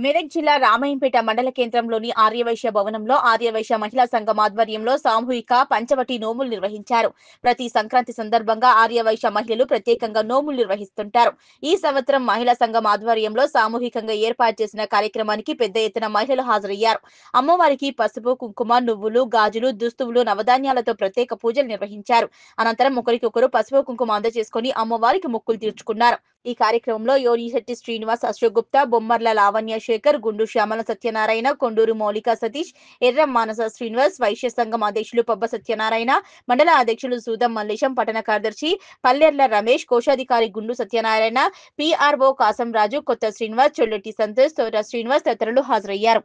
మెదక్ జిల్లా రామాయంపేట మండల కేంద్రంలోని ఆర్యవైశ్య భవనంలో ఆర్యవైశ్య మహిళా సంఘం ఆధ్వర్యంలో సామూహిక పంచవటి నోములు నిర్వహించారు. ప్రతి సంక్రాంతి సందర్భంగా ఆర్యవైశ్య మహిళలు ప్రత్యేకంగా నోములు నిర్వహిస్తుంటారు. ఈ సంవత్సరం మహిళా సంఘం ఆధ్వర్యంలో సామూహికంగా ఏర్పాటు చేసిన కార్యక్రమానికి పెద్ద ఎత్తున మహిళలు హాజరయ్యారు. అమ్మవారికి పసుపు, కుంకుమ, నువ్వులు, గాజులు, దుస్తువులు, నవధాన్యాలతో ప్రత్యేక పూజలు నిర్వహించారు. అనంతరం ఒకరికొకరు పసుపు, కుంకుమ అందజేసుకుని అమ్మవారికి మొక్కులు తీర్చుకున్నారు. ఈ కార్యక్రమంలో యోనిశెట్టి శ్రీనివాస్, అశోక్ గుప్తా, బొమ్మర్ల లావణ్య శేఖర్, గుండు శ్యామల సత్యనారాయణ, కొండూరు మౌలిక సతీష్, ఎర్రం మానస శ్రీనివాస్, వైశ్య సంఘం అధ్యక్షులు పబ్బ సత్యనారాయణ, మండల అధ్యక్షులు సూదం మల్లేశం, పట్టణ కార్యదర్శి పల్లెర్ల రమేష్, కోశాధికారి గుండు సత్యనారాయణ, పిఆర్ఓ కాసం రాజు, కొత్త శ్రీనివాస్, చొల్లెట్టి సంతోష్, తోట శ్రీనివాస్ తదితరులు హాజరయ్యారు.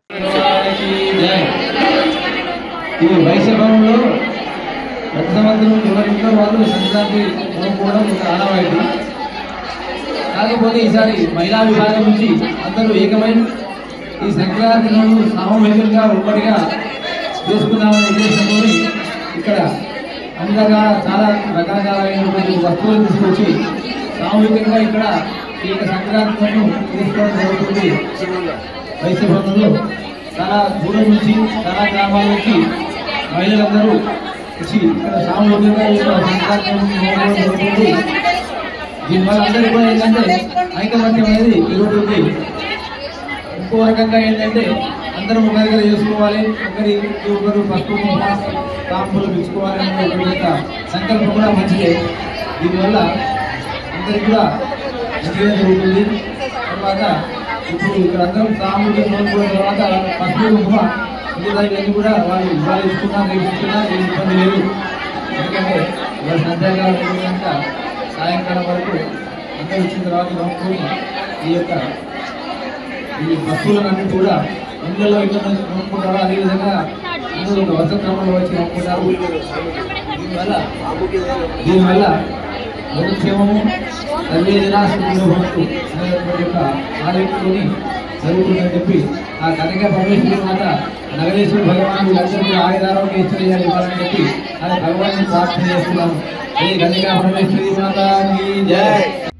కాకపోతే ఈసారి మహిళా విభాగం నుంచి అందరూ ఏకమై ఈ సంక్రాంతి రోజు సామూహికంగా ఉమ్మడిగా చేసుకున్నామనే ఉద్దేశంతో ఇక్కడ అన్ని రకాల చాలా రకరకాలైనటువంటి వస్తువులు తీసుకొచ్చి సామూహికంగా ఇక్కడ ఈ యొక్క సంక్రాంతిను తీసుకోవడం జరుగుతుంది. వైశ్య భవనంలో చాలా దూరం నుంచి చాలా గ్రామాల నుంచి మహిళలందరూ వచ్చి ఇక్కడ సామూహికంగా ఈ సంక్రాంతి జరుగుతుంది. దీనివల్ల అందరికీ కూడా ఏంటంటే ఐకమత్యం అనేది పెరుగుతుంది. ఇంకో రకంగా ఏంటంటే అందరం ఒక దగ్గర చేసుకోవాలి, ఒకరు పసుపు కాంపులు పిచ్చుకోవాలి అనే ఒక సంకల్పం కూడా మంచిదే. దీనివల్ల అందరికీ కూడా మంచిగా జరుగుతుంది. తర్వాత ఇప్పుడు ఇక్కడ అందరం సామూహిక నోడుకోవడం తర్వాత పసుపు కుంకుమ ఇవన్నీ కూడా వాళ్ళు ఇవాళ ఇస్తున్నా నేర్చుకున్నా ఏం ఇబ్బంది లేదు. ఎందుకంటే ఇవాళ సంధ్యాకాలం సాయంకాలం వరకు అందరూ వచ్చిన తర్వాత నమ్ముకొని ఈ వస్తువులన్నీ కూడా ఇళ్లలో ఇక్కడ నమ్ముకుంటారు. అదేవిధంగా అందరూ ఒక వసతి క్రమంలో వచ్చి నమ్ముకుంటారు. దీనివల్ల లోకక్షేమము యొక్క ఆలోచనతోని జరుగుతుందని చెప్పి ఆ కనక పరమేశ్వరి మాత నగరేశ్వర భగవాన్ వీళ్ళందరూ కూడా ఆయుధారోగ్య ఇష్టం ఇవ్వాలని చెప్పి అది భగవాన్ని ప్రార్థన చేస్తున్నాము. కన్యకా పరమేశ్వరి మాత की जय।